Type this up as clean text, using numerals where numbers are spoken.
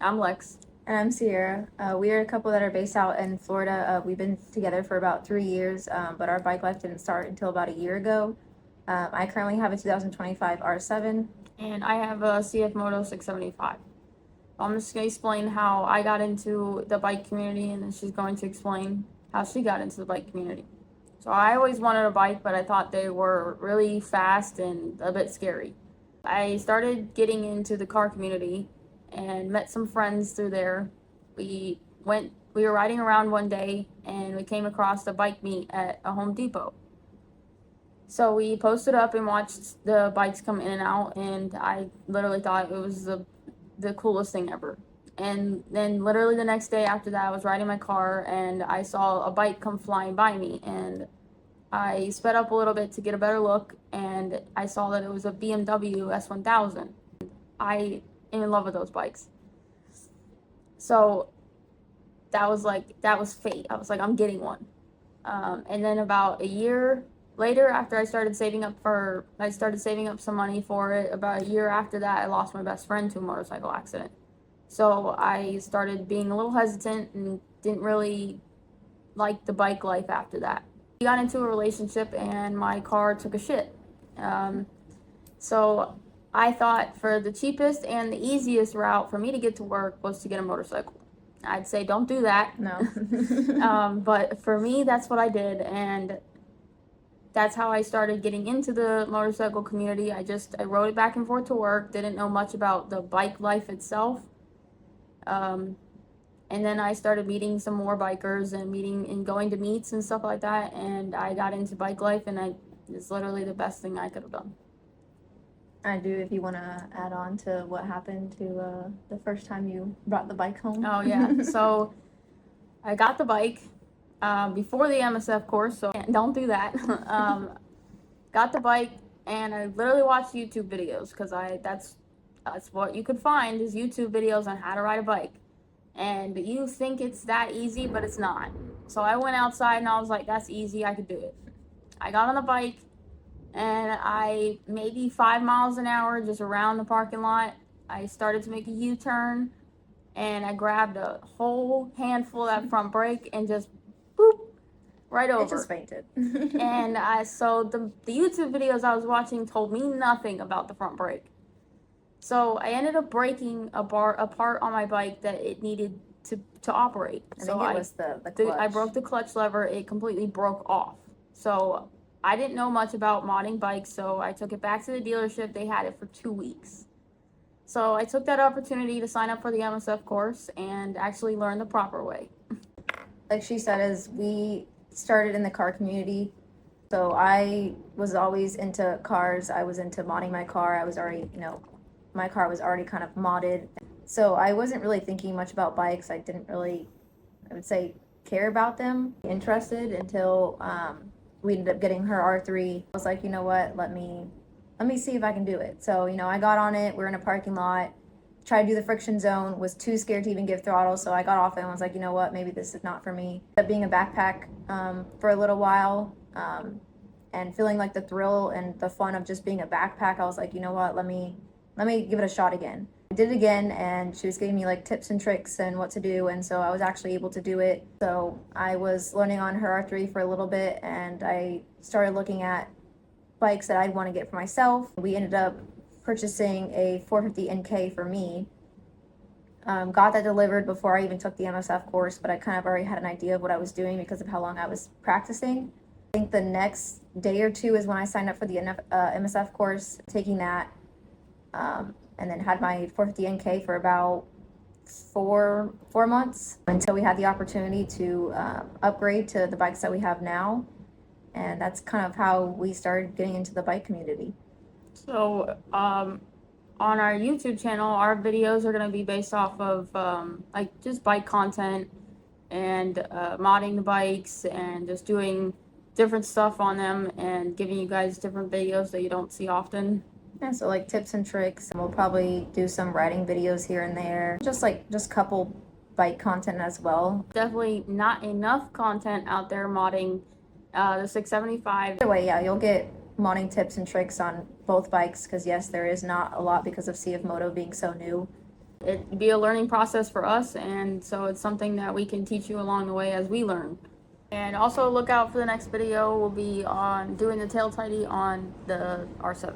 I'm Lex. And I'm Sierra. We are a couple that are based out in Florida. We've been together for about 3 years, but our bike life didn't start until about a year ago. I currently have a 2025 R7. And I have a CF Moto 675. I'm just going to explain how I got into the bike community, and then she's going to explain how she got into the bike community. So I always wanted a bike, but I thought they were really fast and a bit scary. I started getting into the car community and met some friends through there. We were riding around one day and we came across a bike meet at a Home Depot. So we posted up and watched the bikes come in and out, and I literally thought it was the coolest thing ever. And then literally the next day after that, I was riding my car and I saw a bike come flying by me, and I sped up a little bit to get a better look, and I saw that it was a BMW S1000. I am in love with those bikes. So that was fate. I was like, I'm getting one. And then about a year later, after I started saving up some money for it. About a year after that, I lost my best friend to a motorcycle accident. So I started being a little hesitant and didn't really like the bike life after that. We got into a relationship and my car took a shit. So I thought for the cheapest and the easiest route for me to get to work was to get a motorcycle. I'd say don't do that. No. But for me, that's what I did, and that's how I started getting into the motorcycle community. I rode it back and forth to work, didn't know much about the bike life itself. And then I started meeting some more bikers and going to meets and stuff like that, and I got into bike life, and it's literally the best thing I could have done. I do, if you want to add on to what happened to the first time you brought the bike home. Oh, yeah. So I got the bike before the MSF course, so don't do that. Got the bike, and I literally watched YouTube videos because that's what you could find is YouTube videos on how to ride a bike. And you think it's that easy, but it's not. So I went outside and I was like, that's easy, I could do it. I got on the bike, and I maybe 5 miles an hour just around the parking lot. I started to make a U-turn, and I grabbed a whole handful of that front brake and just boop right over. It just fainted. And so the YouTube videos I was watching told me nothing about the front brake. So I ended up breaking a part on my bike that it needed to operate. I think it was the clutch. I broke the clutch lever. It completely broke off. So I didn't know much about modding bikes, so I took it back to the dealership. They had it for 2 weeks. So I took that opportunity to sign up for the MSF course and actually learn the proper way. Like she said, as we started in the car community, so I was always into cars. I was into modding my car. I was already, my car was already kind of modded. So I wasn't really thinking much about bikes. I didn't really, I would say, care about them, interested until we ended up getting her R3. I was like, you know what, let me see if I can do it. So, I got on it. We were in a parking lot, tried to do the friction zone, was too scared to even give throttle. So I got off it and was like, you know what, maybe this is not for me. But being a backpack for a little while and feeling like the thrill and the fun of just being a backpack, I was like, you know what, let me give it a shot again. I did it again, and she was giving me like tips and tricks and what to do, and so I was actually able to do it. So I was learning on her R3 for a little bit, and I started looking at bikes that I'd want to get for myself. We ended up purchasing a 450 NK for me. Got that delivered before I even took the MSF course, but I kind of already had an idea of what I was doing because of how long I was practicing. I think the next day or two is when I signed up for the MSF course, taking that, and then had my 450 NK for about four months until we had the opportunity to upgrade to the bikes that we have now. And that's kind of how we started getting into the bike community. So on our YouTube channel, our videos are going to be based off of just bike content and modding the bikes and just doing different stuff on them and giving you guys different videos that you don't see often. Yeah, so like tips and tricks, and we'll probably do some riding videos here and there, just couple bike content as well. Definitely not enough content out there modding the 675. Either way, yeah, you'll get modding tips and tricks on both bikes because yes, there is not a lot because of CF Moto being so new. it'd be a learning process for us, and so it's something that we can teach you along the way as we learn. And also look out for the next video. We'll be on doing the tail tidy on the R7.